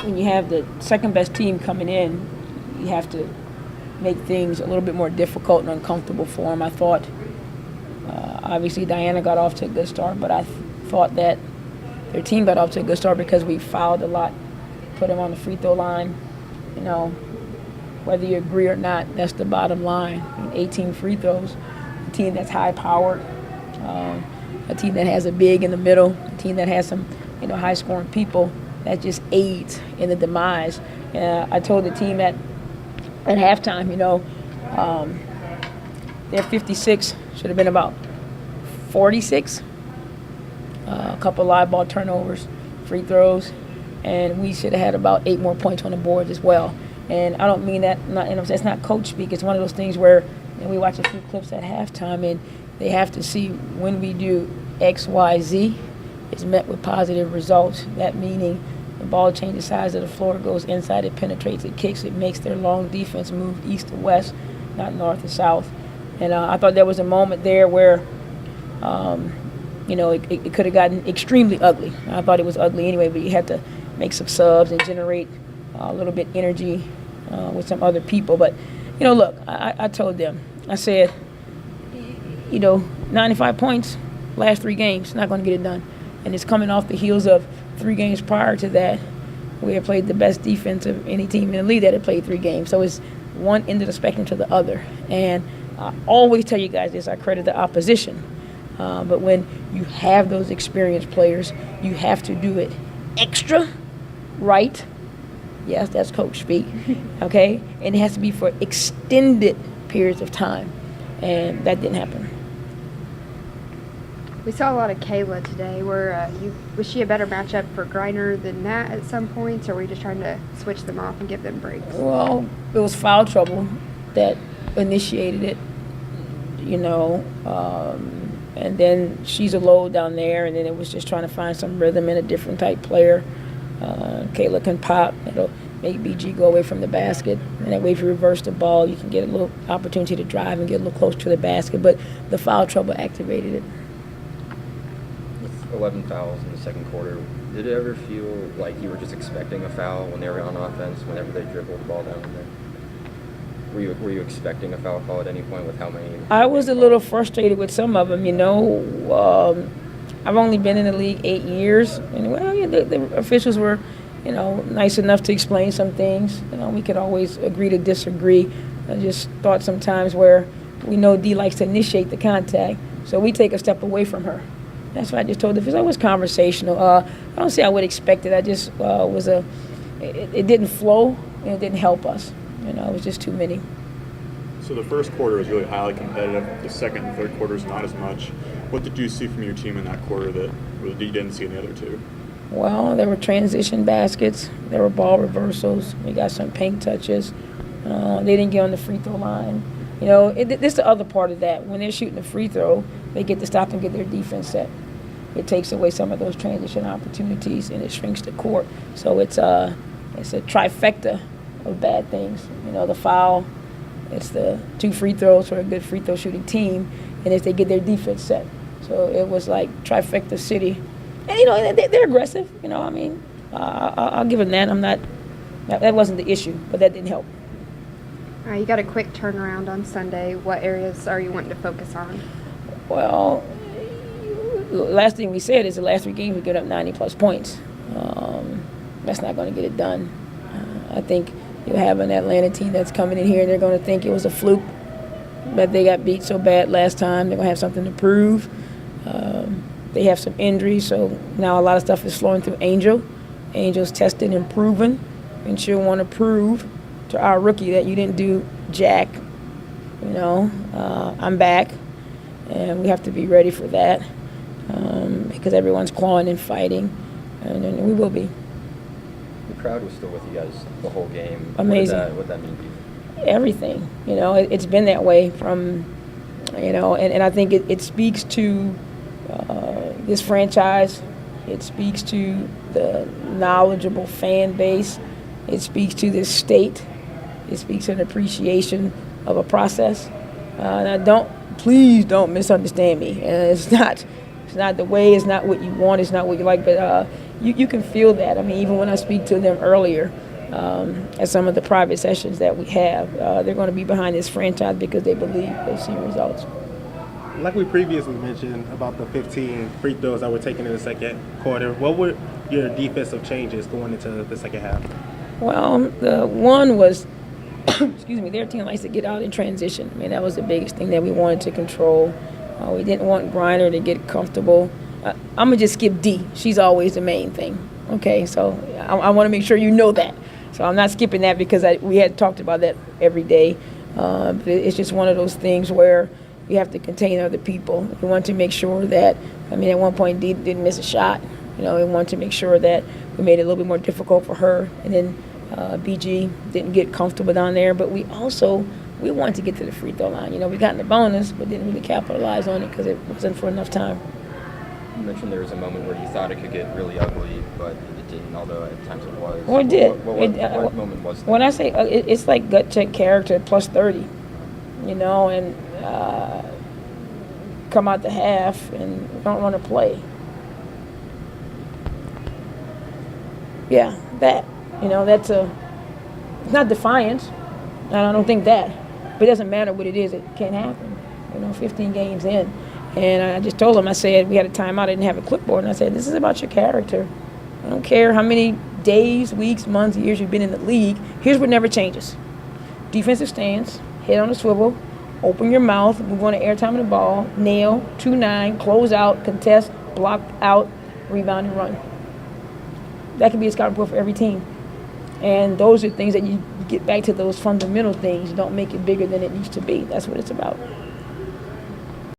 when you have the second best team coming in, you have to make things a little bit more difficult and uncomfortable for them. I thought, obviously, Diana got off to a good start, but I thought that their team got off to a good start because we fouled a lot, put them on the free throw line. You know, whether you agree or not, that's the bottom line. I mean, 18 free throws, a team that's high-powered, a team that has a big in the middle, a team that has some, high-scoring people, that just aids in the demise. I told the team at halftime, their 56 should have been about 46. A couple live ball turnovers, free throws, and we should have had about 8 more points on the board as well. And I don't mean that, that's not coach speak. It's one of those things where we watch a few clips at halftime, and they have to see when we do X, Y, Z, it's met with positive results. That meaning the ball changes sides of the floor, goes inside, it penetrates, it kicks, it makes their long defense move east to west, not north to south. And I thought there was a moment there where, it could have gotten extremely ugly. I thought it was ugly anyway, but you had to make some subs and generate a little bit energy with some other people. But, look, I told them, I said, 95 points, last 3 games, not going to get it done. And it's coming off the heels of 3 games prior to that. We had played the best defense of any team in the league that had played 3 games. So it's one end of the spectrum to the other. And I always tell you guys this, I credit the opposition. But when you have those experienced players, you have to do it extra right. Yes, that's coach speak, okay? And it has to be for extended periods of time. And that didn't happen. We saw a lot of Kayla today. Was she a better matchup for Griner than Matt at some points, or were you just trying to switch them off and give them breaks? Well, it was foul trouble that initiated it, and then she's a load down there, and then it was just trying to find some rhythm in a different type player. Kayla can pop. It'll make BG go away from the basket, and that way if you reverse the ball, you can get a little opportunity to drive and get a little closer to the basket, but the foul trouble activated it. 11 fouls in the second quarter. Did it ever feel like you were just expecting a foul when they were on offense, whenever they dribbled the ball down there? Were you expecting a foul call at any point with how many? I was a little frustrated with some of them, I've only been in the league 8 years, and the officials were, nice enough to explain some things. We could always agree to disagree. I just thought sometimes where we know D likes to initiate the contact, so we take a step away from her. That's why I just told the officials I was conversational. I don't say I would expect it. I just it didn't flow and it didn't help us. It was just too many. So the first quarter was really highly competitive. The second and third quarters not as much. What did you see from your team in that quarter that you didn't see in the other 2? Well, there were transition baskets. There were ball reversals. We got some paint touches. They didn't get on the free throw line. This is the other part of that. When they're shooting a free throw, they get to stop and get their defense set. It takes away some of those transition opportunities, and it shrinks the court. So it's a trifecta of bad things. The foul, it's the 2 free throws for a good free throw shooting team, and if they get their defense set. So it was like trifecta city. And, they're aggressive. I'll give them that. That wasn't the issue, but that didn't help. All right, you got a quick turnaround on Sunday. What areas are you wanting to focus on? Well, last thing we said is the last 3 games we get up 90-plus points. That's not going to get it done. I think you'll have an Atlanta team that's coming in here and they're going to think it was a fluke, but they got beat so bad last time. They're going to have something to prove. They have some injuries, so now a lot of stuff is flowing through Angel. Angel's tested and proven, and she'll want to prove to our rookie that you didn't do jack. I'm back, and we have to be ready for that because everyone's clawing and fighting, and we will be. The crowd was still with you guys the whole game. Amazing. What that mean to you? Everything. It's been that way from, and I think it speaks to this franchise. It speaks to the knowledgeable fan base. It speaks to this state. It speaks to an appreciation of a process. Now, please don't misunderstand me. It's It's not the way, it's not what you want, it's not what you like, but you can feel that. I mean, even when I speak to them earlier at some of the private sessions that we have, they're going to be behind this franchise because they believe they've seen results. Like we previously mentioned about the 15 free throws that were taken in the second quarter, what were your defensive changes going into the second half? Well, the one was, excuse me, their team likes to get out in transition. I mean, that was the biggest thing that we wanted to control. We didn't want Griner to get comfortable. I'm going to just skip D. She's always the main thing. Okay, so I want to make sure you know that. So I'm not skipping that because we had talked about that every day. But it's just one of those things where you have to contain other people. We want to make sure that, I mean, at one point D didn't miss a shot. We wanted to make sure that we made it a little bit more difficult for her. And then BG didn't get comfortable down there. But we wanted to get to the free throw line. We got in the bonus, but didn't really capitalize on it because it wasn't for enough time. You mentioned there was a moment where you thought it could get really ugly, but it didn't, although at times it was. Well, it did. What moment was that? When I say it's like gut check character plus 30, and come out the half and don't want to play. Yeah, that. That's it's not defiance. I don't think that. But it doesn't matter what it is. It can't happen. 15 games in. And I just told him, I said, we had a timeout, I didn't have a clipboard. And I said, this is about your character. I don't care how many days, weeks, months, years you've been in the league. Here's what never changes. Defensive stance, head on the swivel, open your mouth, move on to airtime of the ball, nail, 2-9, close out, contest, block out, rebound and run. That can be a scouting report for every team. And those are things that you get back to those fundamental things. Don't make it bigger than it needs to be. That's what it's about.